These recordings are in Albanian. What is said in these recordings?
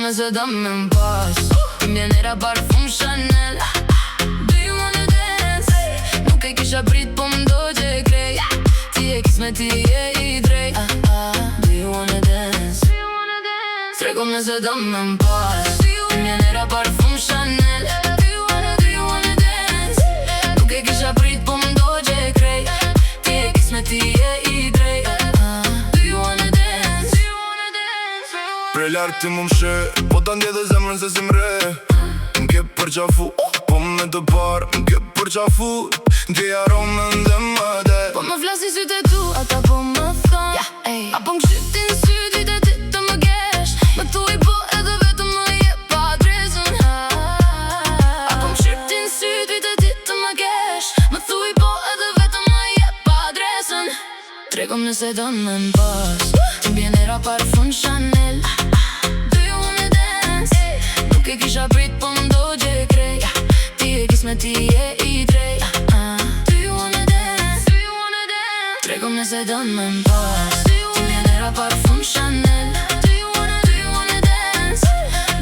nëse dëm me m'pas Mjenera parfum Chanel Do you wanna dance? Nuk e kisha prit po m'do që krej Ti e kisme ti e i drej Do you wanna dance? Trekom nëse dëm me m'pas Mjenera parfum Chanel Do you wanna dance? Nuk e kisha prit po m'do që krej Ti e kisme ti e i drej Do you wanna dance? Prej lartë ti mu m'she Po ta ndje dhe zemrën se si m're M'ke përqafu Po me të parë M'ke përqafu Ti aromën dhe më de Po më flasi sytë e tu Ata po më thon Apo m'kshytin sytë e ti të më gesh Më thuj po edhe vetëm më je pa adresën Apo m'kshytin sytë e ti të më gesh Më thuj po edhe vetëm më je pa adresën Trekom nëse don me m'pas Ti m'bjenera parfum Chanel Do you wanna dance? Nuk e kisha prit po m'do që krej Ti e kisme ti e i drej Do you wanna dance? Trekom nëse don me m'pas Ti m'bjenera parfum Chanel Do you wanna dance?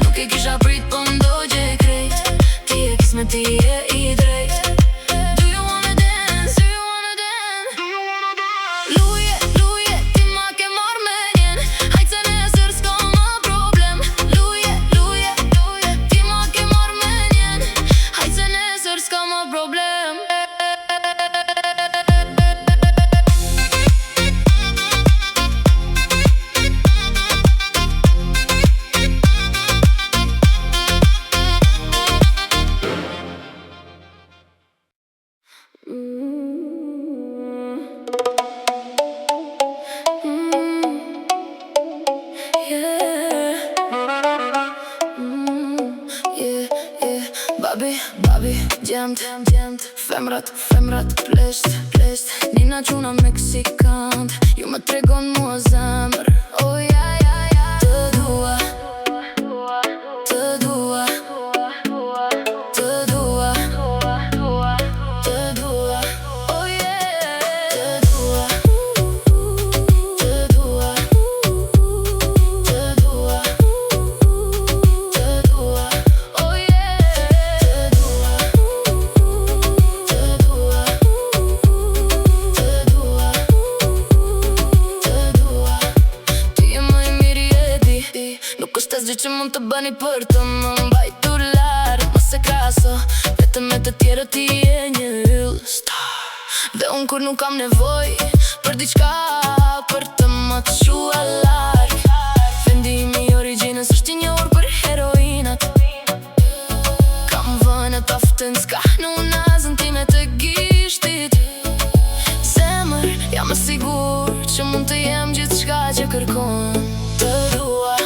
Nuk e kisha prit po m'do që krej Ti e kisme ti e i drej Do you wanna dance? Luje, luje, ti ma ke marrë me njen Hajtë se nesër s'ka ma problem Luje, luje, luje, ti ma ke marrë me njen Hajtë se nesër s'ka ma problem Babi, gjemt, femrat, plesht Nina quna meksikant Ju më tregon mua zemër Oh ja, ja, ja Të dua Të dua Të dua Të dua Oh yeah Të dua Të dua Të dua Të dua Oh yeah që mund të bëni për të më mbajtur larë Mos e kraso, vetëm me të tjerë ti e një yll star Dhe unë kur nuk kam nevoj për diçka Për të më të shua larg Vendimi i origjinës është i njohur për heroinat Kam vënë të aftën s'ka në unazën time të gishtit Zemër, jam e sigur që mund të jem gjithçka që kërkon Të dua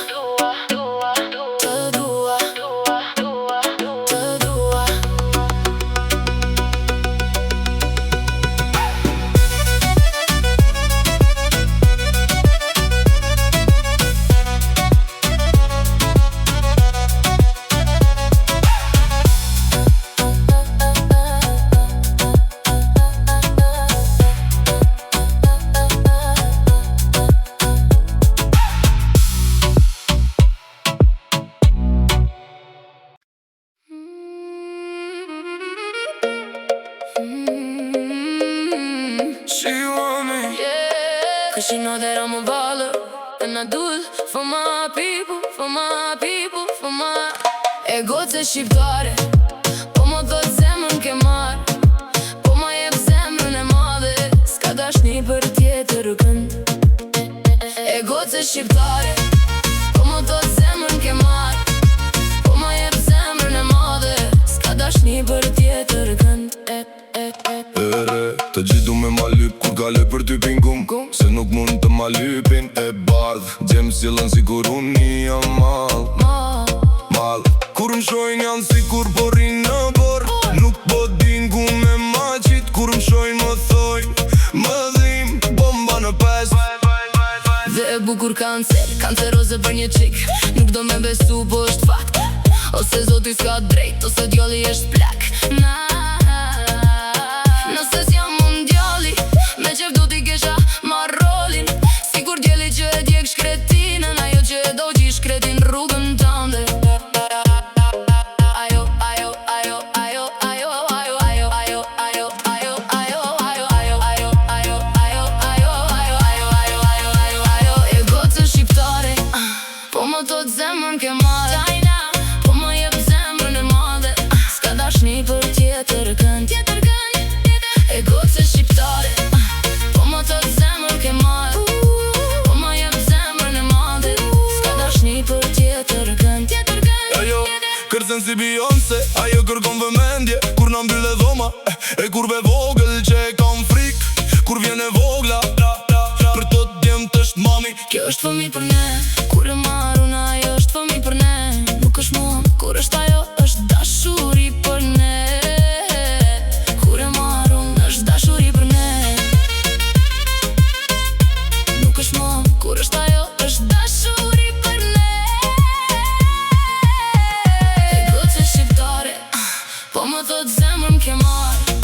Cause she know that I'm a baller And I do it for my people, for my people, for my Egoce shqiptare Po më thot zemrën ke marrë Po ma jep zemrën e madhe S'ka dashni për tjetër kënd Egoce shqiptare Po më thot zemrën ke marrë Po ma jep zemrën e madhe S'ka dashni për tjetër kënd Të gjithu me ma lyp kur kale për ty pingum Se nuk mund të ma lypin e bardh Gjem s'jellën si kur unë një jam mal Kur më shojnë janë si kur porin në bor Nuk po din ku me ma qit Kur më shojnë më thojnë Më dhim bomba në pes Dhe e bukur kanceroze për një qik Nuk do me besu po është fakt Ose zoti s'ka drejt Ose djoli është plak Nëse s'jam unë djali Me qef do t'i kesha marr rolin Sikur djeli që e djek shkretinën Ajo që e do q'i shkretin rrugën tënde si Beyoncé, ajo kërkon vëmendje kur na mbyllë dhoma. E kurve vogël që e kam frik kur vjen e vogla. Për të djemt është mami. Kjo është fëmi për ne. Kur e marrun ajo është fëmi për ne. Nuk është mua, kur është ajo është dashuri për ne. Kur e marrun është dashuri për ne. Nuk është mua, kur është ajo është dashuri për ne. E goce shqiptare, po më thot zemrën ke marrë,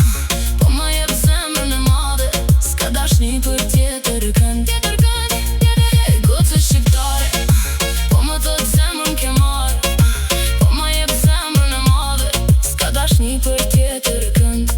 po më jep zemrën e madhe, s'ka dashni për tjetër kënd. E goce shqiptare, po më thot zemrën ke marrë, po më jep zemrën e madhe, s'ka dashni për tjetër kënd.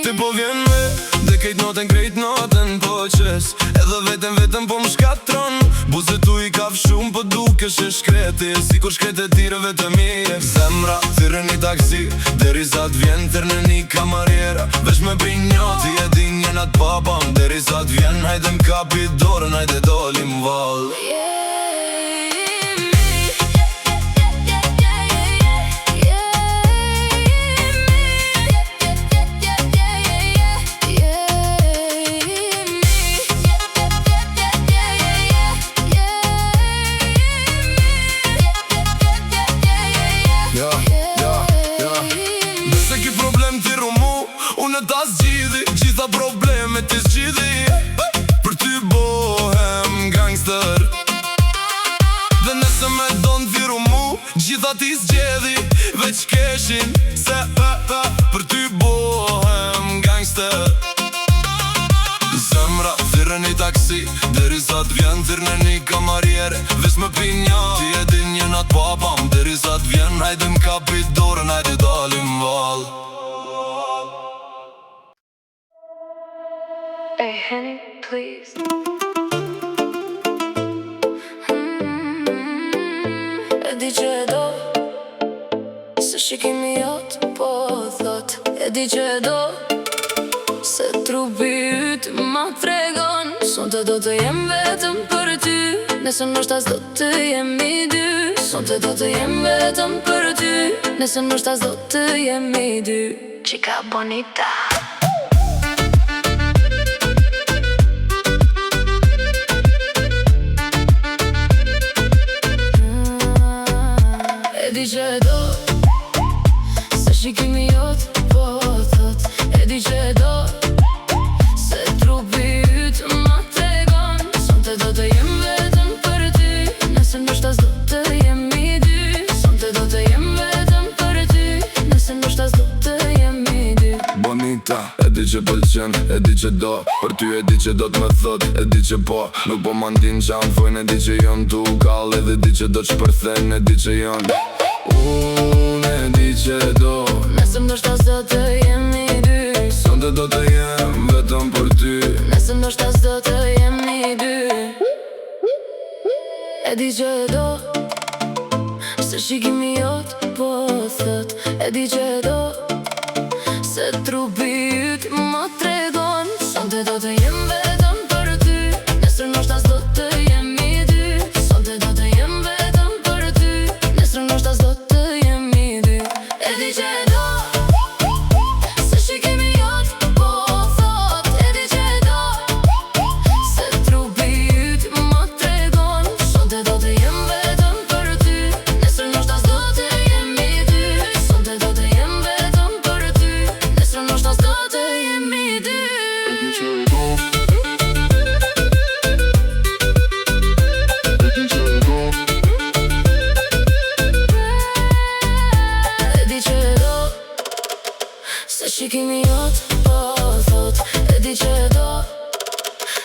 Ti po vjen me, dhe kejt krejt noten po qes. Edhe vetëm po më shkatron. Buzët tu i kaf shumë po dukesh e shkreti, si kur shkret e tireve të mije. Zemra, thyrë një taksi, deri sa t'vjen thyrë një kamariera. Vesh me pinjo, ti e din jenat papam, deri sa t'vjen, hajde m'kapi dorën, hajde dolim val. Nëse ki problem ti rumu, unë ta zgjidhi, gjitha probleme ti zgjidhi. Për ty bohem gangster. Dhe nëse me don ti rumu, gjitha ti zgjidhi, veç keshin se për ty bohem gangster. Zemra, thyrë një taksi, deri sa t'vjen thyrë një kamariere. Vesh me pinja, ti e din jenat papam, deri sa t'vjen, hajde m'kapi dorën, hajde dalim val. Hey, Henny, please. E di që e do, se shikimi jot po thot. E di që e do, se trupi yt ma tregon. Sonte do të jem vetëm për ty, nëse ndoshta s'do të jemi dy. Sonte do të jem vetëm për ty, nëse ndoshta s'do të jemi dy. Chica bonita. E di që e do, se shikimi jot po thot. E di që e do, se trupi yt ma tregon. Sonte do të jem vetëm për ty, nëse ndoshta s'do të jemi dy. Sonte do të jem vetëm për ty, nëse ndoshta s'do të jemi dy. Bonita, e di që pëlqen, e di që do, për ty e di që do t'me thot, e di që po. Nuk po mandin që anë fojnë, e di që jon t'u kall, edhe di që do t'shpërthen, e di që jon. Unë e di që do, nëse ndoshta s'do të jemi dy. sonte do të jem vetëm për ty, nëse ndoshta s'do të jemi dy. E di që e do, se shikimi jot po thot. E di që e do, se trupi yt ma tregon. Sonte do të jem vetëm për ty, nesër ndoshta s'do të jemi dy. Sonte do të jem vetëm për ty, nesër ndoshta s'do të jemi dy. E di që e do, se shikimi jot po thot. E di që e do, se trupi yt ma tregon. Sonte do të jem vetëm për ty, nesër ndoshta s'do të jemi dy. Sonte do të jem vetëm për ty, nesër ndoshta s'do të jemi dy. Se shikimi jot, po thot, e di që e do.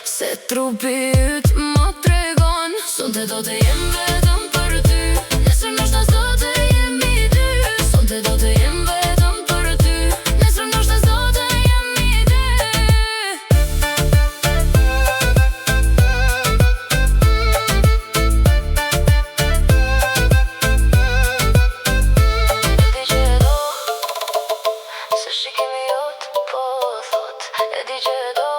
Se trupi yt ma tregon, sonte do të jem vetëm për ty. Nesër ndoshta s'do të jemi dy. Sonte do të jem vetëm për ty. Nesër ndoshta s'do të jemi dy. E di që e do. Se shikimi jot, po thot, e di që e do.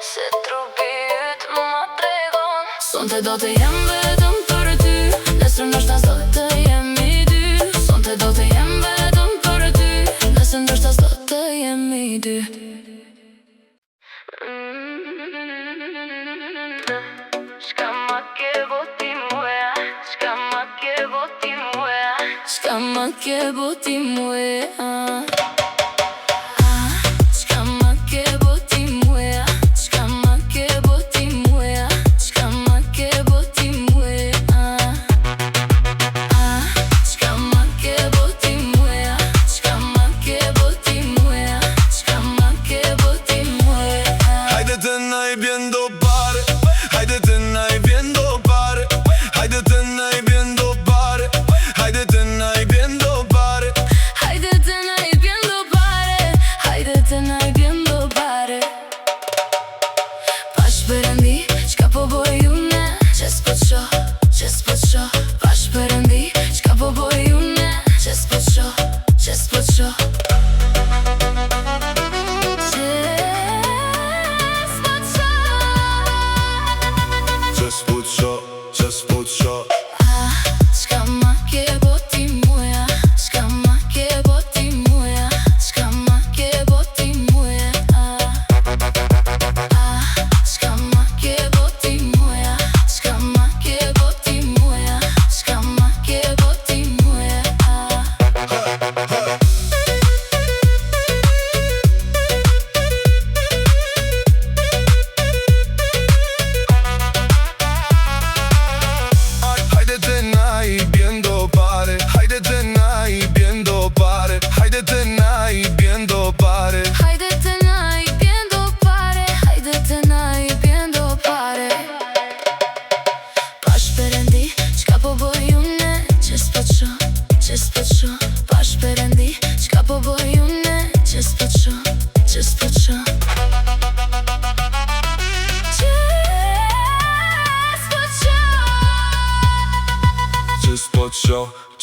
Se trupi yt ma tregon, sonte do të jem vetëm për ty. Nesër ndoshta s'do të jemi dy. Sonte do të jem vetëm për ty. Nesër ndoshta s'do të jemi dy. Shka ma ke boti muja, shka ma ke boti muja, shka ma ke boti muja.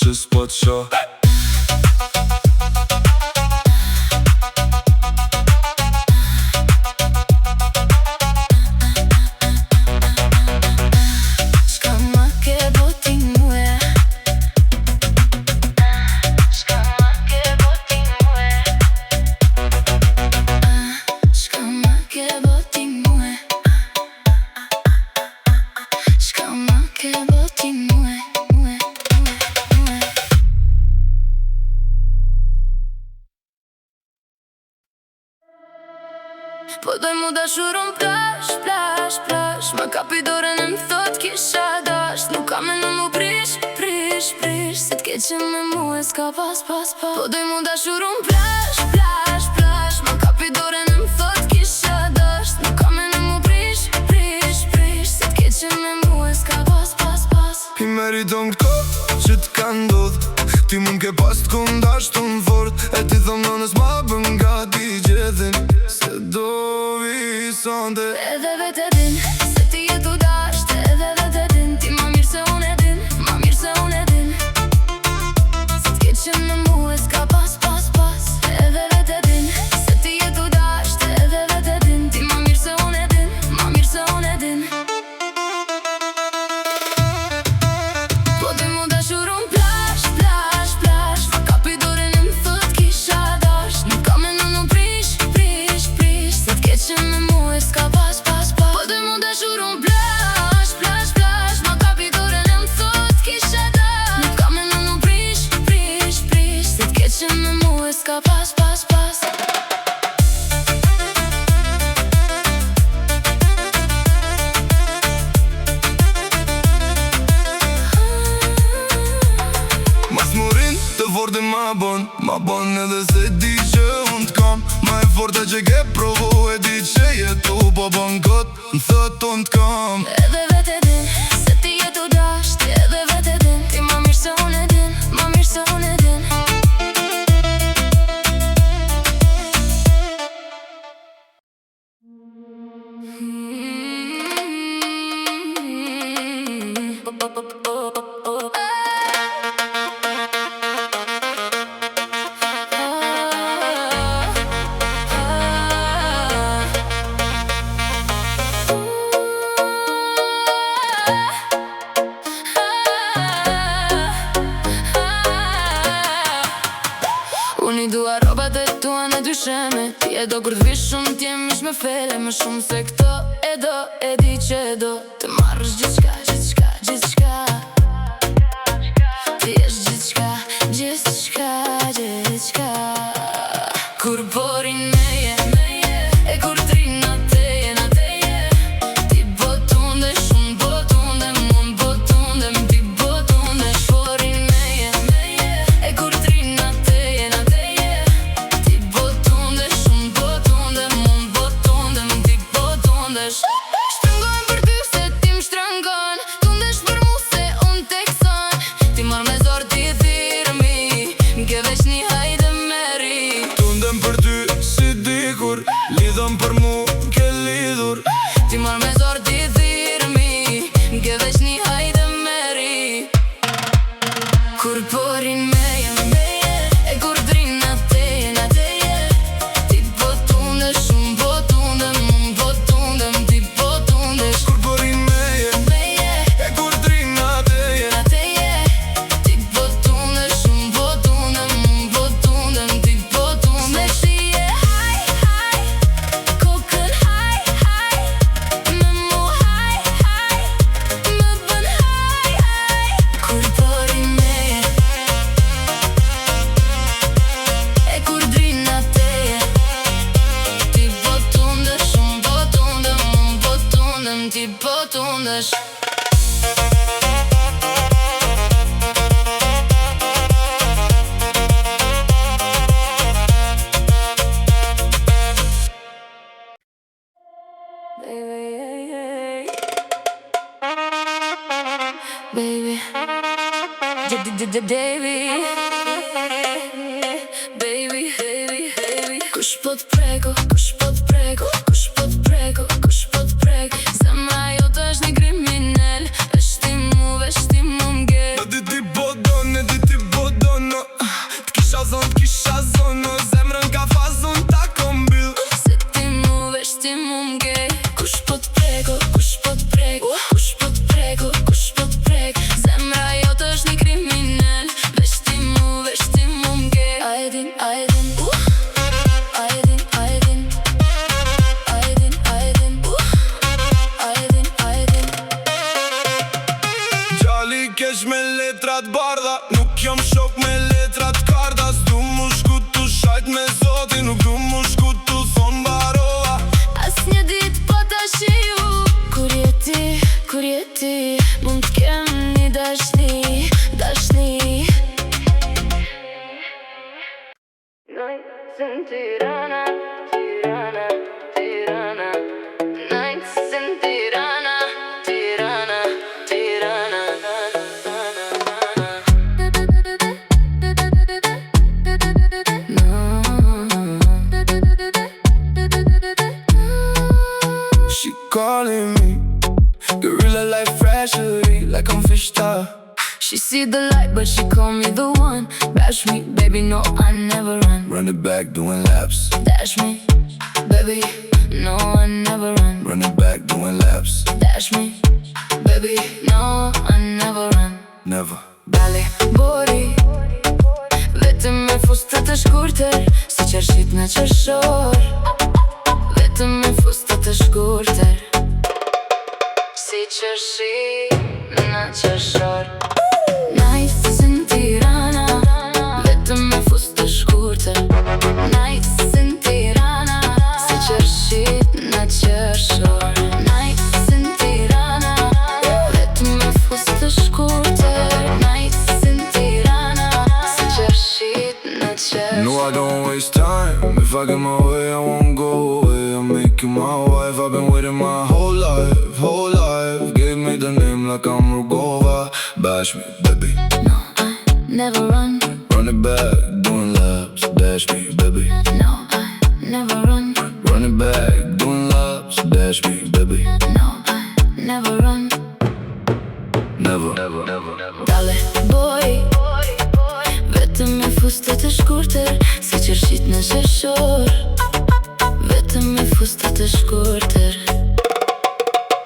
Just what you're po doj mu dashurun plash, plash, plash. Ma kapi dorën e m'thot kisha dash. Nuk kam e në mu prish, prish, prish. Se t'keqe me mu e s'ka pas, pas, pas. Po doj mu dashurun plash, plash, plash. Ma kapi dorën e m'thot kisha dash. Nuk kam e në mu prish, prish, prish. Se t'keqe me mu e s'ka pas, pas, pas. I meriton këto që t'ka ndodh. Ti mund ke pas t'kundash të në fort. E ti thom nënës ma bën gati gjedhin. Se do vi sonde. Edhe vete din se ti jetu dasht. Edhe vete din ti ma mirë se unë e din. Ma mirë se unë e din. Se t'keqe me mu e s'ka pas, pas, pas. Edhe vete din se ti jetu dasht. Edhe vete din ti ma mirë se unë e din. Ma mirë se unë e din. Po ti mu dashurun plash, plash, plash. Ma kapi dorën e m'thot kisha dash. Nuk kam e në prish, prish, prish. Se t'keqe me mu e s'ka pas, pas, Por të që ke provu e di që jetu po bën kot. Më thët unë t'kam Edhe vete din se ti jetu dasht. Edhe vete din ti ma mirë se unë e din. Ma mirë se unë e din. Unë I dua robat e tua në dysheme. Ti e do kur t'vish shumë t'jem ish me fele. Më shumë se këto e do, e di që e do. Të marrësh gjithçka, gjithçka, gjithçka. Ti jesh gjithçka, gjithçka, gjithçka. Kur borin meje, e kur t'rin na teje, na teje. Ti botundesh, unë botundem, unë botundem. Ti botundesh, borin meje, e kur t'rin na teje, na teje. Ti botundesh, unë botundem, unë botundem. Ti botundesh. Shtrëngojnë për ty se ti m'shtrëngon. Tundesh për mu se unë tekson. Ti marrë me zor ti thirëmi. M'ke veç një hajde meri. Tundem për ty si dikur, lidhëm për mu ke lidhur. Ti marrë me zor ti thirëmi. M'ke veç një hajde meri. Kur porin meje, e kur drin na teje, na teje. Ti botundesh, unë botundem, unë botundem. Ti botundesh, Kur porin meje, e kur t'rin na teje. na teje. Ti botundesh, unë botundem, unë botundem. Ti botundesh. Se ti je haj, haj, kokën haj, haj. Me mu haj, haj, me bën haj, haj. Kur porin meje, e kur drin na teje. Ti botundesh, unë botundem, unë botundem. Ti botundesh. Baby, baby, baby. Kush po t'preko, kush po t'preko, kush po t'preko, kush po t'prek. Zemra jote është një kriminal. Vesh ti mu m'ge. Në di ti bodon, e di ti bodon, no. T'kisha zon, no. Zemrën ka fazon, ta kom bil. Se ti mu m'ge. Kush po t'preko, kush po t'preko, kush po t'preko, kush po t'prek. Zemra jote është një kriminal. Vesh ti mu m'ge. A e din, a e din, a e din, a e din, a e din, a e din, a e din, a e din. Gjali kesh me letrat bardha, nuk jam shok me letrat karda. S'du mu shku tu shajt me zoti, nuk du mu shku tu thon baroa. As një dit po ta shiju. Kur je ti, mund t'kem një dashni, dashni. Nights in Tirana, Tirana, Tirana. Nights in Tirana, Tirana, Tirana. She calling me Gorilla like freshery, like I'm fished up. She see the light, but she call me the one. Bash me, baby, no, I never run. Run it back, doing laps. Dash me, baby, no, I never run. Run it back, doing laps. Dash me, baby, no, I never run. Never. Dale, bori, vetëm me fustat e shkurtër, si qershit në qershor. Vetëm me fustat e shkurtër, si qershit në qershor. Nights in Tirana, vetëm me fustat e shkurtër. Nights in Tirana, si qershit në qershor. Nights in Tirana, vetëm me fustat e shkurtër. Nights in Tirana, si qershit në qershor. No, I don't waste time. If If I get my way, I won't go away. I'll make you my wife. I've been waiting my whole life, whole life. Give me the name like I'm Rugova. Bash me, baby. No, I never run. Run it back, doing laps. Dash me, baby. No, I never run. Run it back, doing laps. Dash me, baby. No, I never run. Never, never, never, never. Dale, boy, vetëm me fustat e shkurtër, si qershit në qershor. Vetëm me fustat e shkurtër,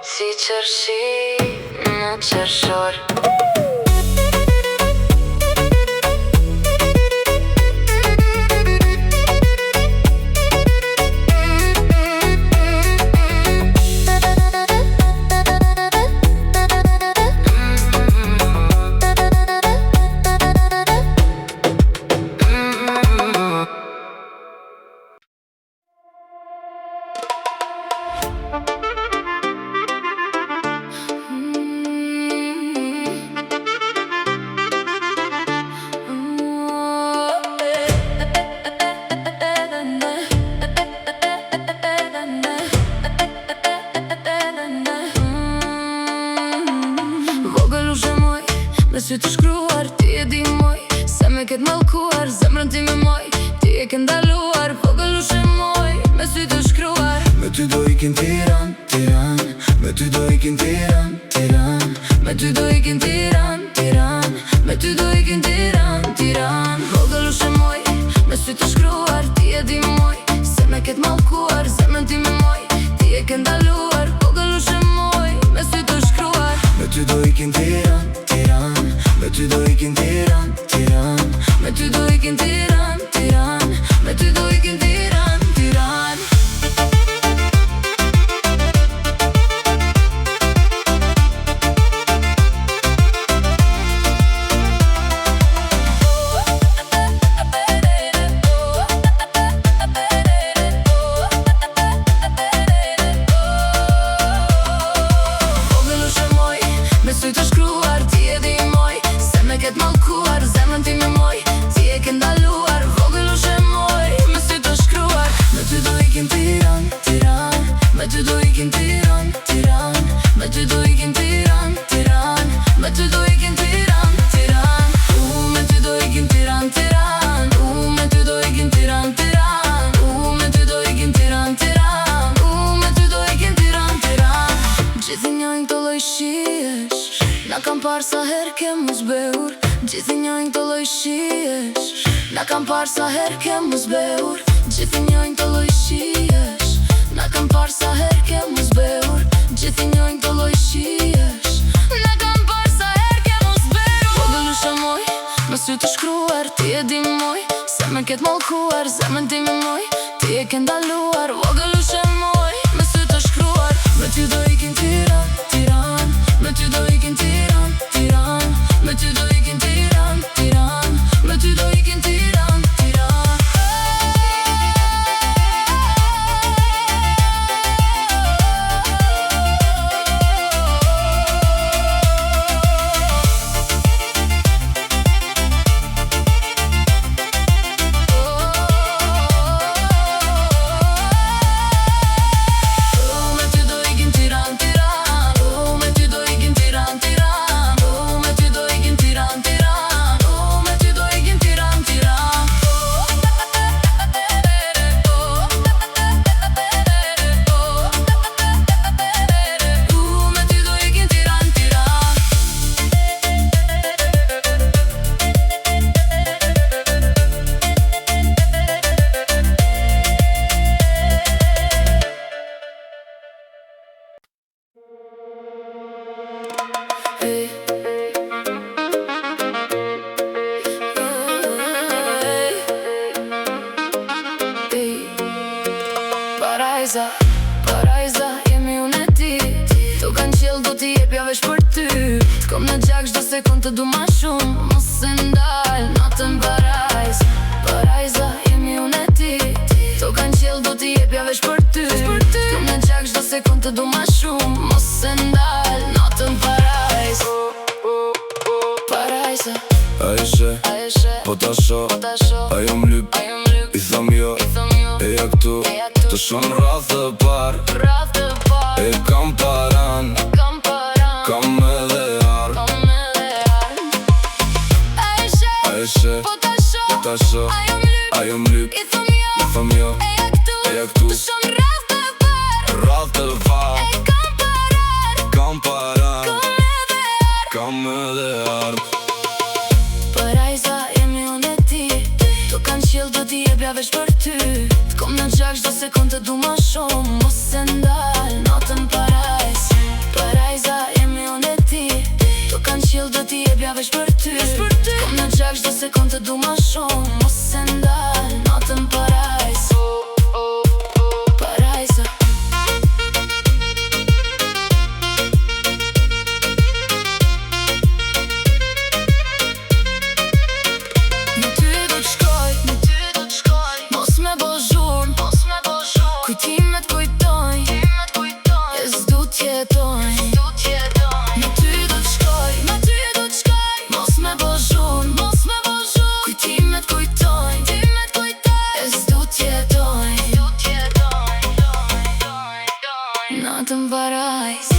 si qershit në qershor. Me sy të shkruar, ti e di moj, se me ket mallkuar, zemrën ti me moj, ti e ke ndaluar. Vogël ushe moj, me sy të shkruar. Me ty do ikin Tiran, Tiran. Me ty do ikin Tiran, Tiran. Me ty do ikin Tiran, Tiran. Me ty do ikin Tiran, Tiran. Vogël ushe moj, me sy të shkruar, ti e di moj, se me ket mallkuar, zemrën ti me moj, ti e ke ndaluar. Vogël ushe moj, me sy të shkruar. Me ty do ikin Tiran, Tiran. Me ty do ikin Tiran, Tiran. Me ty do ikin Tiran, Tiran. Me ty do ikin Tiran, Tiran. Vogël ushe moj, me sy të shkruar, ti e di moj, se me ket mallkuar, zemrën ti me moj, ti e ke ndaluar. Vogël ushe moj, me sy të shkruar. Me ty do ikin Tiran, Tiran. Me ty do ikin Tiran, Tiran. Me ty do ikin Tiran, Tiran. Me ty do ikin Tiran, Tiran. Me ty do ikin Tiran, Tiran. Me ty do ikin Tiran, Tiran. Me ty do ikin Tiran, Tiran. Me ty do ikin Tiran, Tiran. Gjithi njojnë të lloj shihesh, na kam par sa her ke mu zbeur. Gjithi njojnë të lloj shihesh, na kam par sa her ke mu zbeur. Gjithi njojnë të lloj shihesh, na kam par sa her ke mu zbeur. Gjithi njojnë të lloj shihesh, na kam par sa her ke mu zbeur. Vogël ushe moj, me sy të shkruar, ti e di moj, se me ket mallkuar, zemrën ti me moj, ti e ke ndaluar. Vogël ushe moj, me sy të shkruar. Me ty do ikin Tiran, Tiran. Me ty do ikin Tiran, Tiran. Me ty do ikin Tiran, Tiran. Me ty do ikin Tiran, Tiran. Me ty do ikin Tiran, Tiran. Me ty do ikin Tiran, Tiran. Me ty do ikin Tiran, Tiran. Me ty do ikin Tiran, Tiran. Me ty do ikin Tiran, Tiran. Hey. Parajza, parajza, jemi unë e ti. Tu kanë qjell do t'i jep vesh për ty. T'kom në gjak çdo sekund të du ma shumë. Mos se ndal natën parajz. Parajza, jemi unë e ti. Tu kanë qjell do t'i jep vesh për ty. T'kom në gjak çdo sekund të du ma shumë. Mos se ndal natën parajz. Parajza, A ishe, a eshe, po ta sho, po ta shoh, ajo m'lyp, ajo m'lyp, i tham jo, i thom jo. e këtu të shon rrath të par. E kam paran, kam edhe ar. Aishe, po ta sho, ajo m'lyp, i thom jo, eja këtu të shon rrath të par. Kam paran, kam edhe ar. Parajsa jemi unë e ti, tu kanë qilë do t'i jebja veç për ty. T'kom në gjak çdo sekund të du ma shumë, mos se ndal natën parajs. Parajsa jemi unë e ti, tu kanë qilë do t'i jebja veç për ty. T'kom në gjak çdo sekund të du ma shumë, mos se ndal natën parajs. Parajsa. Në ty do t'shkoj, mos me bo zhurm, kujtimet kujtojnë, e s'du t'jetojnë. Në ty do t'shkoj, mos me bo zhurm, kujtimet kujtojnë, e s'du t'jetojnë. Natën parajs.